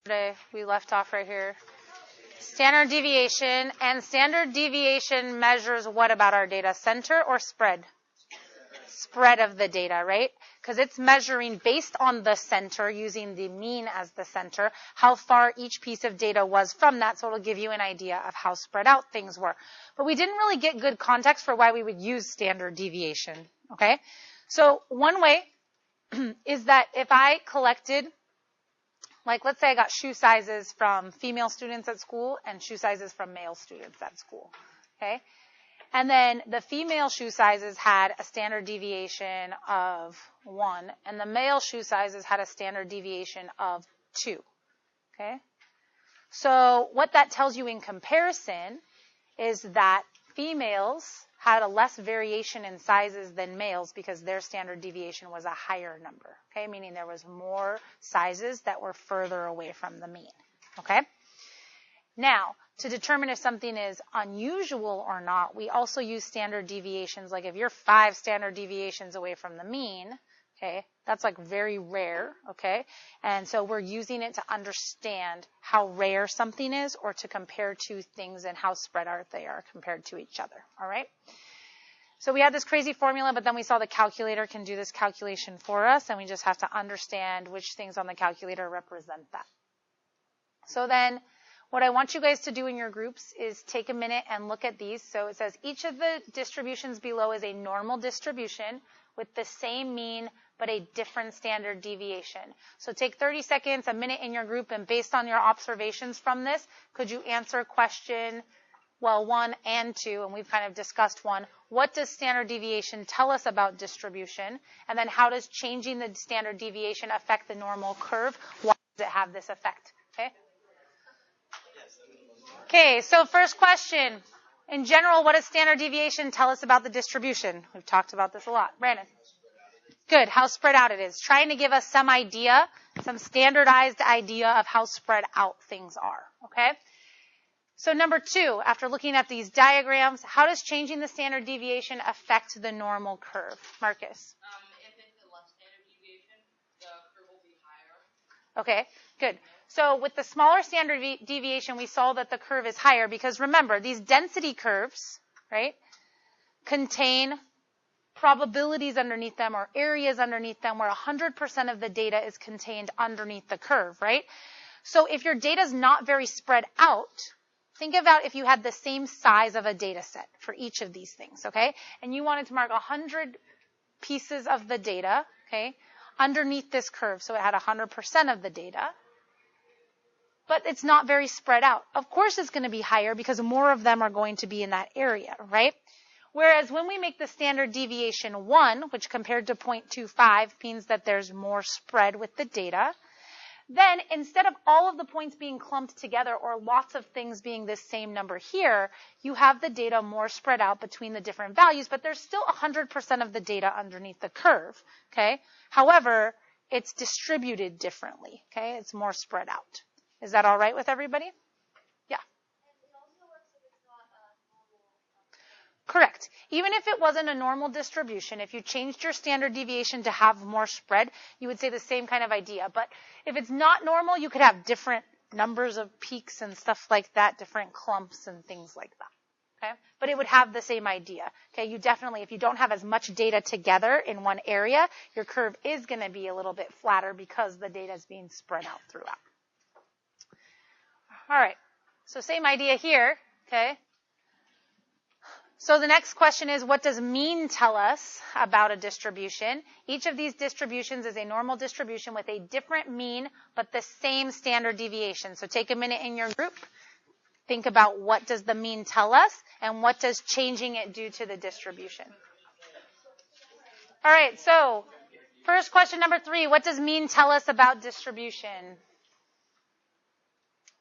today. We left off right here. Standard deviation, and standard deviation measures what about our data? Center or spread? Spread of the data, right? Because it's measuring based on the center, using the mean as the center, how far each piece of data was from that, so it'll give you an idea of how spread out things were. But we didn't really get good context for why we would use standard deviation, okay? So one way is that if I collected, like let's say I got shoe sizes from female students at school and shoe sizes from male students at school, okay? And then the female shoe sizes had a standard deviation of 1, and the male shoe sizes had a standard deviation of 2, okay? So what that tells you in comparison is that females had a less variation in sizes than males because their standard deviation was a higher number, okay? Meaning there was more sizes that were further away from the mean, okay? Now, to determine if something is unusual or not, we also use standard deviations. Like if you're 5 standard deviations away from the mean, okay, that's like very rare, okay? And so we're using it to understand how rare something is or to compare two things and how spread out they are compared to each other, all right? So we had this crazy formula, but then we saw the calculator can do this calculation for us, and we just have to understand which things on the calculator represent that. So then what I want you guys to do in your groups is take a minute and look at these. So it says each of the distributions below is a normal distribution with the same mean but a different standard deviation. So take 30 seconds, a minute in your group, and based on your observations from this, could you answer question, well, 1 and 2, and we've kind of discussed 1. What does standard deviation tell us about distribution? And then how does changing the standard deviation affect the normal curve? Why does it have this effect? Okay? Okay, so first question. In general, what does standard deviation tell us about the distribution? We've talked about this a lot. Brandon. Good, how spread out it is. Trying to give us some idea, some standardized idea of how spread out things are, okay? So number 2, after looking at these diagrams, how does changing the standard deviation affect the normal curve? Marcus. If it's a less standard deviation, the curve will be higher. Okay, good. So with the smaller standard deviation, we saw that the curve is higher because remember, these density curves, right, contain probabilities underneath them or areas underneath them where 100% of the data is contained underneath the curve, right? So if your data is not very spread out, think about if you had the same size of a data set for each of these things, okay? And you wanted to mark 100 pieces of the data, okay, underneath this curve. So it had 100% of the data. But it's not very spread out. Of course it's going to be higher because more of them are going to be in that area, right? Whereas when we make the standard deviation 1, which compared to 0.25 means that there's more spread with the data, then instead of all of the points being clumped together or lots of things being this same number here, you have the data more spread out between the different values, but there's still 100% of the data underneath the curve, okay? However, it's distributed differently, okay? It's more spread out. Is that all right with everybody? Yeah. Correct. Even if it wasn't a normal distribution, if you changed your standard deviation to have more spread, you would say the same kind of idea. But if it's not normal, you could have different numbers of peaks and stuff like that, different clumps and things like that. Okay? But it would have the same idea. Okay? You definitely, if you don't have as much data together in one area, your curve is going to be a little bit flatter because the data is being spread out throughout. All right. So same idea here. Okay? So the next question is, what does mean tell us about a distribution? Each of these distributions is a normal distribution with a different mean, but the same standard deviation. So take a minute in your group. Think about what does the mean tell us, and what does changing it do to the distribution? All right, so first question number 3, what does mean tell us about distribution?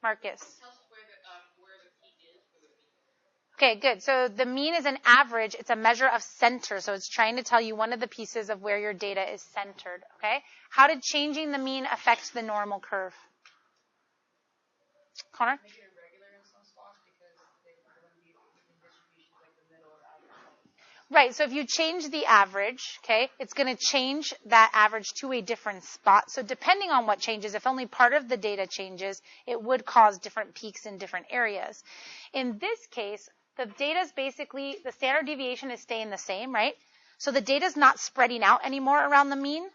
Marcus. Okay, good. So the mean is an average. It's a measure of center. So it's trying to tell you one of the pieces of where your data is centered, okay? How did changing the mean affect the normal curve? Connor? Make it irregular in some spots because they want to be in distributions like the middle of average. Right, so if you change the average, okay, it's going to change that average to a different spot. So depending on what changes, if only part of the data changes, it would cause different peaks in different areas. In this case, the data's basically, the standard deviation is staying the same, right? So the data's not spreading out anymore around the mean.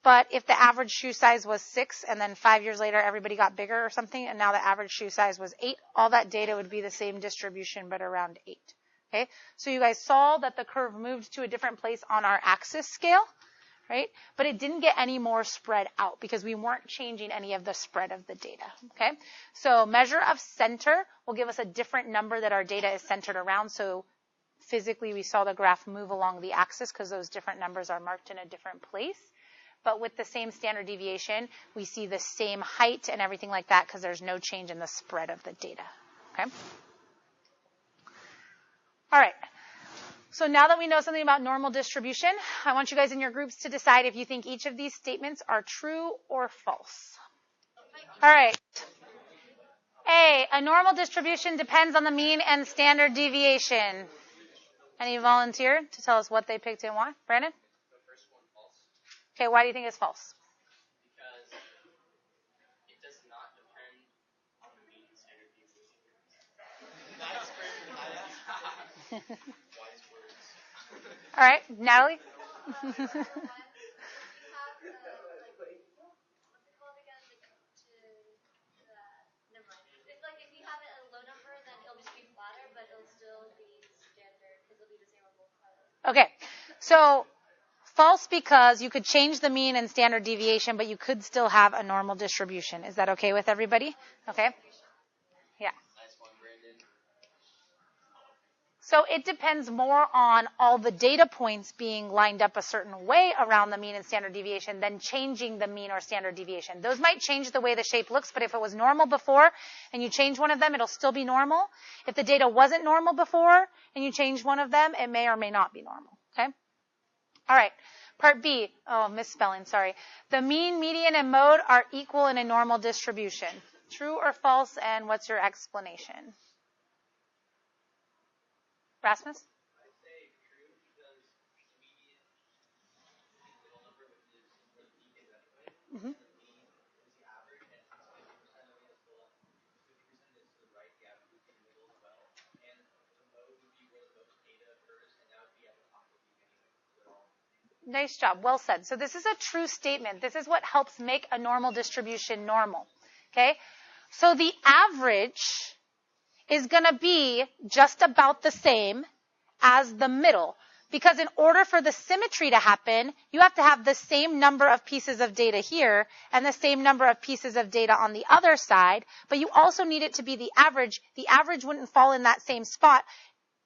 But if the average shoe size was 6 and then 5 years later everybody got bigger or something and now the average shoe size was 8, all that data would be the same distribution but around 8. Okay, so you guys saw that the curve moved to a different place on our axis scale, right? But it didn't get any more spread out because we weren't changing any of the spread of the data, okay? So measure of center will give us a different number that our data is centered around. So physically we saw the graph move along the axis because those different numbers are marked in a different place. But with the same standard deviation, we see the same height and everything like that because there's no change in the spread of the data, okay? All right, so now that we know something about normal distribution, I want you guys in your groups to decide if you think each of these statements are true or false. All right. A normal distribution depends on the mean and standard deviation. Any volunteer to tell us what they picked and why? Brandon? The first one false. Okay, why do you think it's false? Because it does not depend on the mean and standard deviation. That's great. Wise words. All right, Natalie? Okay, so false because you could change the mean and standard deviation, but you could still have a normal distribution. Is that okay with everybody? Okay. Yeah. Nice one, Brandon. So it depends more on all the data points being lined up a certain way around the mean and standard deviation than changing the mean or standard deviation. Those might change the way the shape looks, but if it was normal before and you change one of them, it'll still be normal. If the data wasn't normal before and you change one of them, it may or may not be normal, okay? All right, part B. Oh, misspelling, sorry. The mean, median, and mode are equal in a normal distribution. True or false, and what's your explanation? Rasmus? I say true because the median is the middle number, which is what the peak is anyway. Mm-hmm. The mean is the average, and since 50% of it is to the right, the average would be in the middle as well. And the mode would be where the most data occurs, and that would be at the top of the peak anyway. Nice job. Well said. So this is a true statement. This is what helps make a normal distribution normal. Okay? So the average is going to be just about the same as the middle. Because in order for the symmetry to happen, you have to have the same number of pieces of data here and the same number of pieces of data on the other side. But you also need it to be the average. The average wouldn't fall in that same spot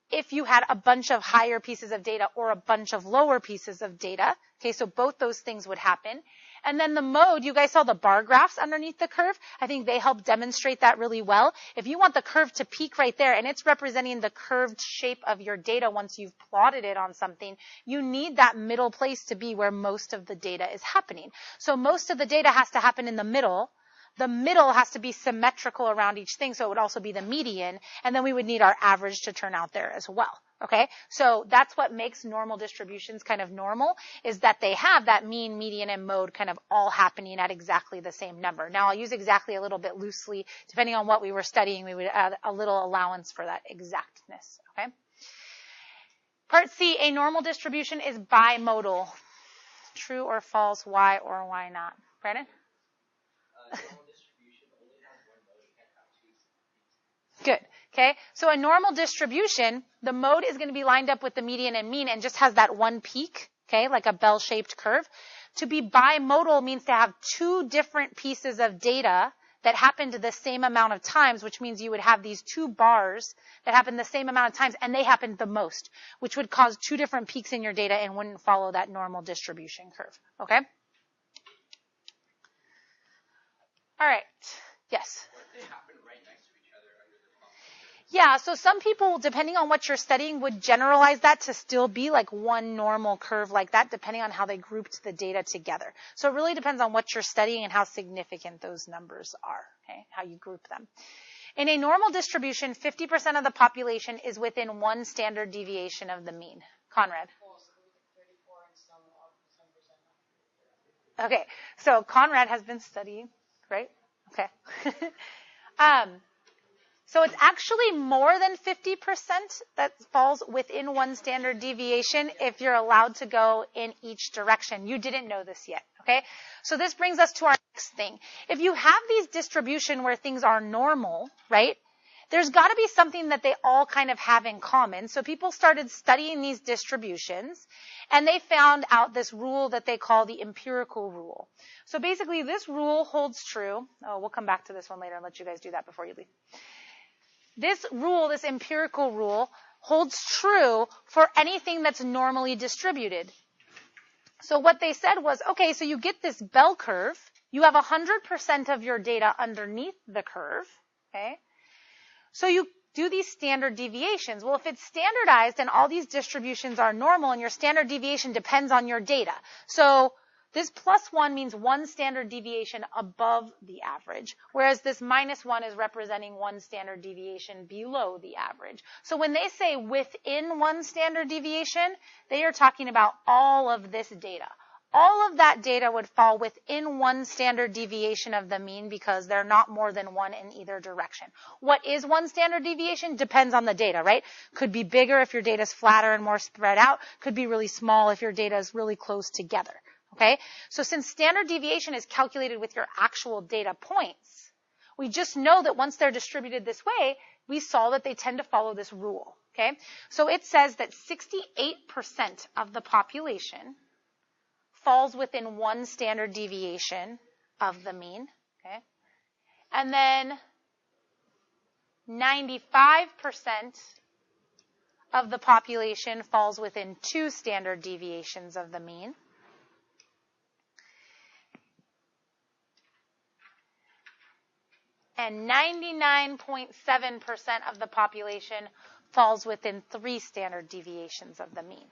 if you had a bunch of higher pieces of data or a bunch of lower pieces of data. Okay, so both those things would happen. And then the mode, you guys saw the bar graphs underneath the curve. I think they help demonstrate that really well. If you want the curve to peak right there, and it's representing the curved shape of your data once you've plotted it on something, you need that middle place to be where most of the data is happening. So most of the data has to happen in the middle. The middle has to be symmetrical around each thing, so it would also be the median, and then we would need our average to turn out there as well. Okay, so that's what makes normal distributions kind of normal, is that they have that mean, median, and mode kind of all happening at exactly the same number. Now, I'll use exactly a little bit loosely. Depending on what we were studying, we would add a little allowance for that exactness. Okay. Part C, a normal distribution is bimodal. True or false, why or why not? Brandon? Normal distribution only has one mode. It can't have two. Good. Okay, so a normal distribution, the mode is going to be lined up with the median and mean and just has that one peak, okay, like a bell-shaped curve. To be bimodal means to have two different pieces of data that happened the same amount of times, which means you would have these two bars that happen the same amount of times, and they happened the most, which would cause two different peaks in your data and wouldn't follow that normal distribution curve, okay? All right, yes? They happen right next to each other under the top. Yeah, so some people, depending on what you're studying, would generalize that to still be like one normal curve like that, depending on how they grouped the data together. So it really depends on what you're studying and how significant those numbers are, okay, how you group them. In a normal distribution, 50% of the population is within one standard deviation of the mean. Conrad. Well, so we took 34 and some of 10%. Okay, so Conrad has been studying, right? Okay. So it's actually more than 50% that falls within one standard deviation if you're allowed to go in each direction. You didn't know this yet, okay? So this brings us to our next thing. If you have these distribution where things are normal, right, there's got to be something that they all kind of have in common. So people started studying these distributions, and they found out this rule that they call the empirical rule. So basically, this rule holds true. Oh, we'll come back to this one later and let you guys do that before you leave. This rule, this empirical rule, holds true for anything that's normally distributed. So what they said was, okay, so you get this bell curve. You have 100% of your data underneath the curve, okay? So you do these standard deviations. Well, if it's standardized and all these distributions are normal and your standard deviation depends on your data. So this +1 means one standard deviation above the average, whereas this -1 is representing one standard deviation below the average. So when they say within one standard deviation, they are talking about all of this data. All of that data would fall within one standard deviation of the mean because they're not more than one in either direction. What is one standard deviation? Depends on the data, right? Could be bigger if your data is flatter and more spread out. Could be really small if your data is really close together. Okay? So since standard deviation is calculated with your actual data points, we just know that once they're distributed this way, we saw that they tend to follow this rule. Okay? So it says that 68% of the population falls within one standard deviation of the mean. Okay? And then 95% of the population falls within two standard deviations of the mean. And 99.7% of the population falls within three standard deviations of the mean.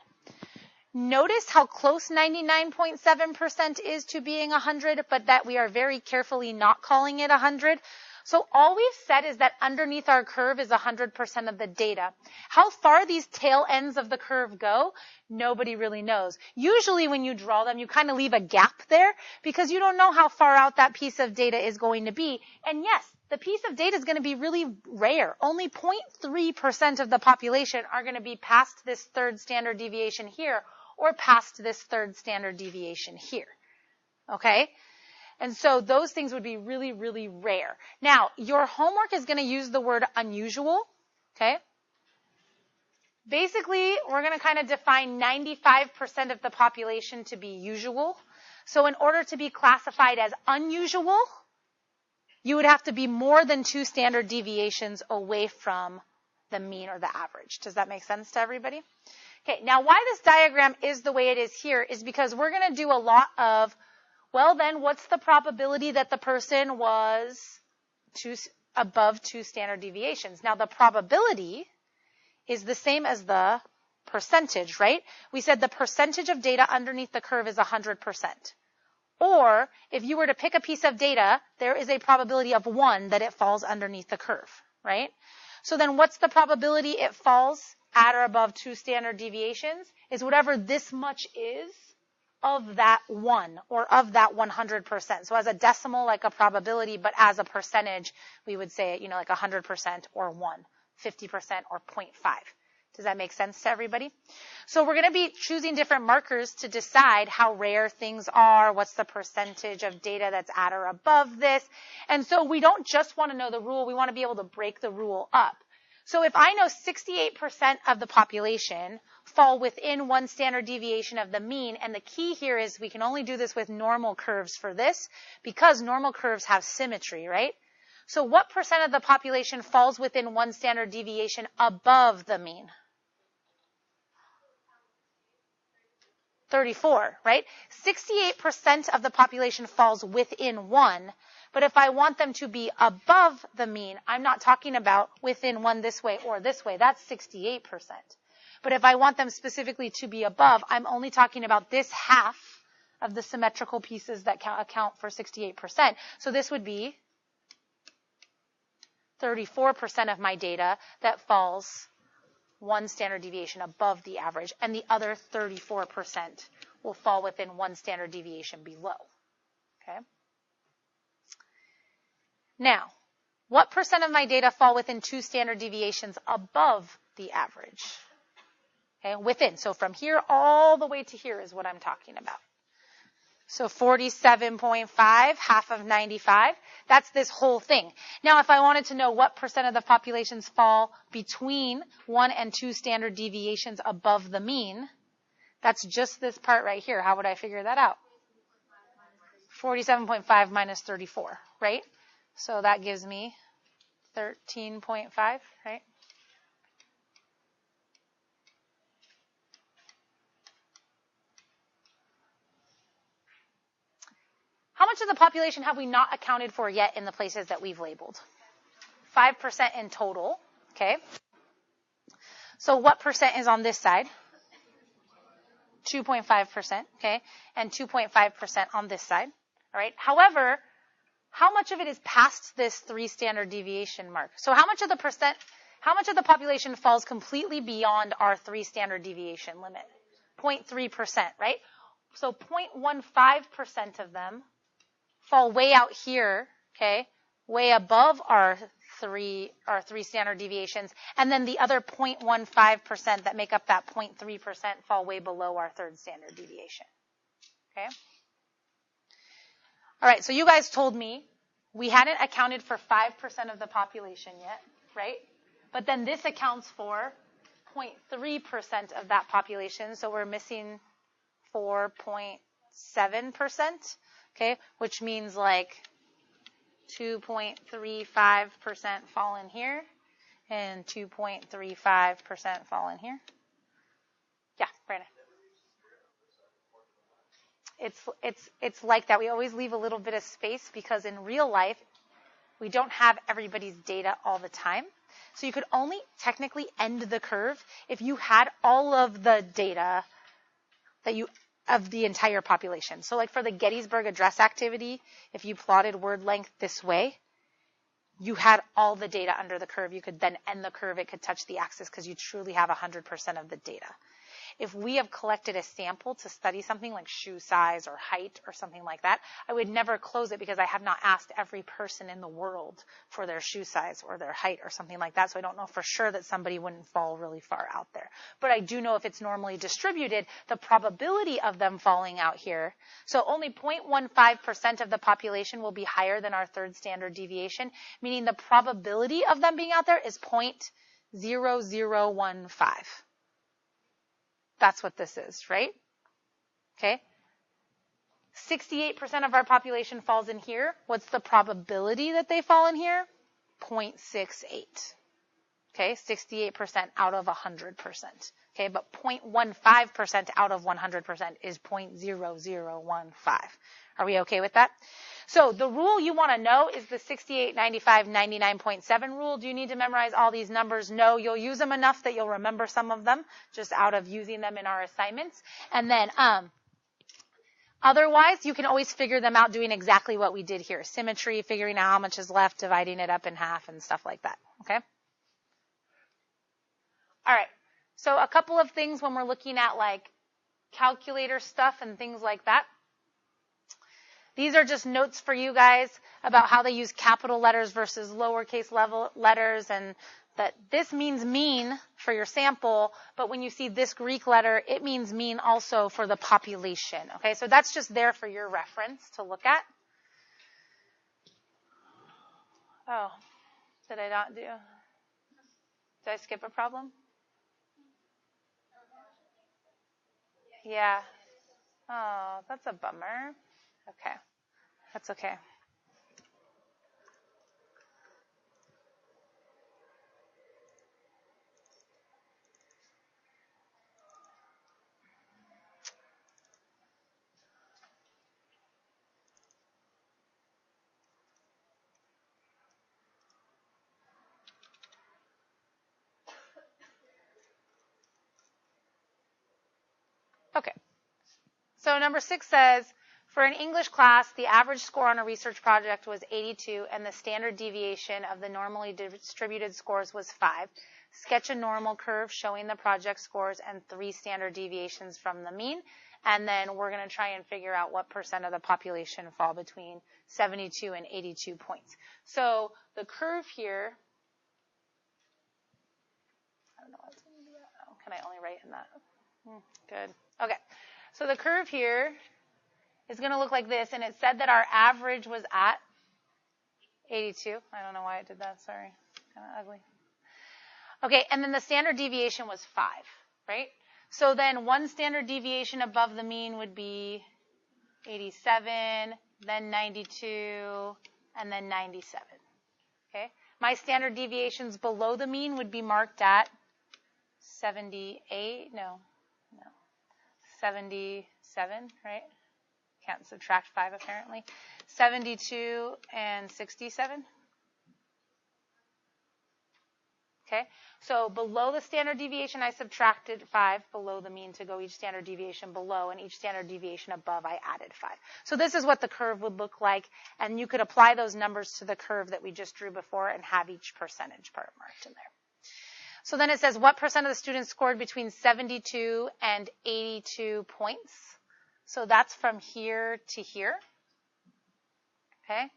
Notice how close 99.7% is to being 100, but that we are very carefully not calling it 100. So all we've said is that underneath our curve is 100% of the data. How far these tail ends of the curve go, nobody really knows. Usually when you draw them, you kind of leave a gap there because you don't know how far out that piece of data is going to be. And yes, the piece of data is going to be really rare. Only 0.3% of the population are going to be past this third standard deviation here or past this third standard deviation here. Okay? And so those things would be really, really rare. Now, your homework is going to use the word unusual. Okay? Basically, we're going to kind of define 95% of the population to be usual. So in order to be classified as unusual, you would have to be more than two standard deviations away from the mean or the average. Does that make sense to everybody? Okay, now why this diagram is the way it is here is because we're going to do a lot of, well then, what's the probability that the person was above two standard deviations? Now the probability is the same as the percentage, right? We said the percentage of data underneath the curve is 100%. Or, if you were to pick a piece of data, there is a probability of 1 that it falls underneath the curve, right? So then what's the probability it falls at or above two standard deviations? Is whatever this much is of that 1 or of that 100%. So as a decimal, like a probability, but as a percentage, we would say, like 100% or 1, 50% or 0.5. Does that make sense to everybody? So we're going to be choosing different markers to decide how rare things are, what's the percentage of data that's at or above this. And so we don't just want to know the rule, we want to be able to break the rule up. So if I know 68% of the population fall within one standard deviation of the mean, and the key here is we can only do this with normal curves for this, because normal curves have symmetry, right? So what percent of the population falls within one standard deviation above the mean? 34, right? 68% of the population falls within one, but if I want them to be above the mean, I'm not talking about within one this way or this way. That's 68%. But if I want them specifically to be above, I'm only talking about this half of the symmetrical pieces that account for 68%. So this would be 34% of my data that falls 1 standard deviation above the average, and the other 34% will fall within 1 standard deviation below. Okay? Now, what percent of my data fall within 2 standard deviations above the average? Okay, within. So from here all the way to here is what I'm talking about. So 47.5, half of 95, that's this whole thing. Now, if I wanted to know what percent of the populations fall between 1 and 2 standard deviations above the mean, that's just this part right here. How would I figure that out? 47.5 minus 34, right? So that gives me 13.5, right? How much of the population have we not accounted for yet in the places that we've labeled? 5% in total, okay? So what percent is on this side? 2.5%, okay? And 2.5% on this side, all right? However, how much of it is past this 3 standard deviation mark? So how much of the population falls completely beyond our 3 standard deviation limit? 0.3%, right? So 0.15% of them fall way out here, okay, way above our three standard deviations, and then the other 0.15% that make up that 0.3% fall way below our 3rd standard deviation, okay? All right, so you guys told me we hadn't accounted for 5% of the population yet, right? But then this accounts for 0.3% of that population, so we're missing 4.7%. Okay, which means like 2.35% fall in here and 2.35% fall in here. Yeah, Brandon. It's like that. We always leave a little bit of space because in real life, we don't have everybody's data all the time. So you could only technically end the curve if you had all of the data of the entire population. So like for the Gettysburg Address activity, if you plotted word length this way, you had all the data under the curve. You could then end the curve. It could touch the axis because you truly have 100% of the data. If we have collected a sample to study something like shoe size or height or something like that, I would never close it because I have not asked every person in the world for their shoe size or their height or something like that. So I don't know for sure that somebody wouldn't fall really far out there. But I do know if it's normally distributed, the probability of them falling out here. So only 0.15% of the population will be higher than our 3rd standard deviation, meaning the probability of them being out there is 0.0015. That's what this is, right? Okay. 68% of our population falls in here. What's the probability that they fall in here? 0.68. Okay, 68% out of 100%. Okay, but 0.15% out of 100% is 0.0015. Are we okay with that? So the rule you want to know is the 68, 95, 99.7 rule. Do you need to memorize all these numbers? No, you'll use them enough that you'll remember some of them just out of using them in our assignments. And then otherwise, you can always figure them out doing exactly what we did here. Symmetry, figuring out how much is left, dividing it up in half and stuff like that. Okay? All right. So a couple of things when we're looking at like calculator stuff and things like that. These are just notes for you guys about how they use capital letters versus lowercase letters, and that this means mean for your sample, but when you see this Greek letter, it means mean also for the population. Okay, so that's just there for your reference to look at. Oh, did I not do? Did I skip a problem? Yeah. Oh, that's a bummer. Okay. That's okay. Okay. So number 6 says, For an English class, the average score on a research project was 82, and the standard deviation of the normally distributed scores was 5. Sketch a normal curve showing the project scores and 3 standard deviations from the mean. And then we're going to try and figure out what percent of the population fall between 72 and 82 points. So the curve here, I don't know what's going to do that. Oh, can I only write in that? Good. Okay. So the curve here is going to look like this, and it said that our average was at 82. I don't know why it did that. Sorry. Kind of ugly. Okay, and then the standard deviation was 5, right? So then one standard deviation above the mean would be 87, then 92, and then 97. Okay? My standard deviations below the mean would be marked at 78, 77, right? Can't subtract 5 apparently. 72 and 67. Okay, so below the standard deviation, I subtracted 5 below the mean to go each standard deviation below, and each standard deviation above, I added 5. So this is what the curve would look like, and you could apply those numbers to the curve that we just drew before and have each percentage part marked in there. So then it says, what percent of the students scored between 72 and 82 points? So that's from here to here. Okay.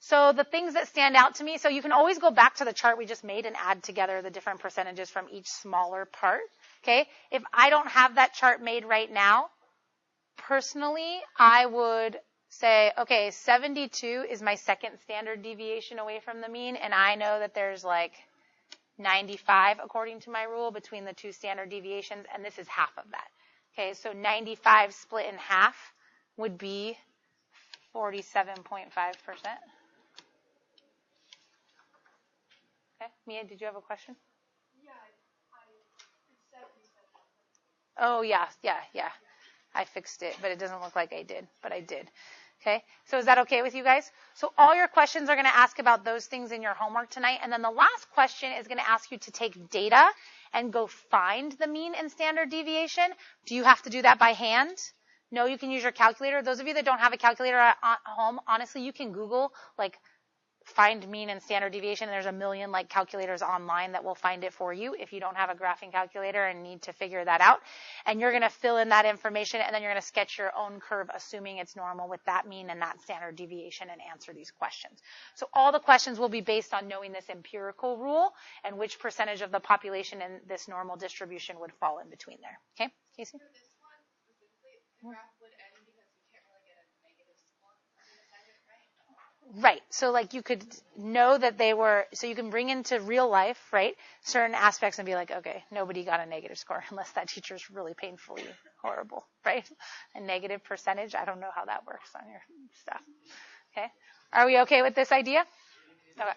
So the things that stand out to me, so you can always go back to the chart we just made and add together the different percentages from each smaller part, okay? If I don't have that chart made right now, personally, I would say, okay, 72 is my second standard deviation away from the mean, and I know that there's like 95, according to my rule, between the 2 standard deviations, and this is half of that. Okay, so 95 split in half would be 47.5%. Okay. Mia, did you have a question? Yeah, it said you said that. Oh, yeah. I fixed it, but it doesn't look like I did, but I did. Okay. So is that okay with you guys? So all your questions are going to ask about those things in your homework tonight. And then the last question is going to ask you to take data and go find the mean and standard deviation. Do you have to do that by hand? No, you can use your calculator. Those of you that don't have a calculator at home, honestly, you can Google, like, find mean and standard deviation. There's a million like calculators online that will find it for you if you don't have a graphing calculator and need to figure that out. And you're going to fill in that information, and then you're going to sketch your own curve assuming it's normal with that mean and that standard deviation and answer these questions. So all the questions will be based on knowing this empirical rule and which percentage of the population in this normal distribution would fall in between there. Okay, Casey? For this one specifically, the graph would end because you can't really get a negative score on the assignment, right? Right. So like you could know that they were, so you can bring into real life, right, certain aspects and be like, okay, nobody got a negative score unless that teacher's really painfully horrible, right? A negative percentage. I don't know how that works on your stuff. Okay. Are we okay with this idea? Okay.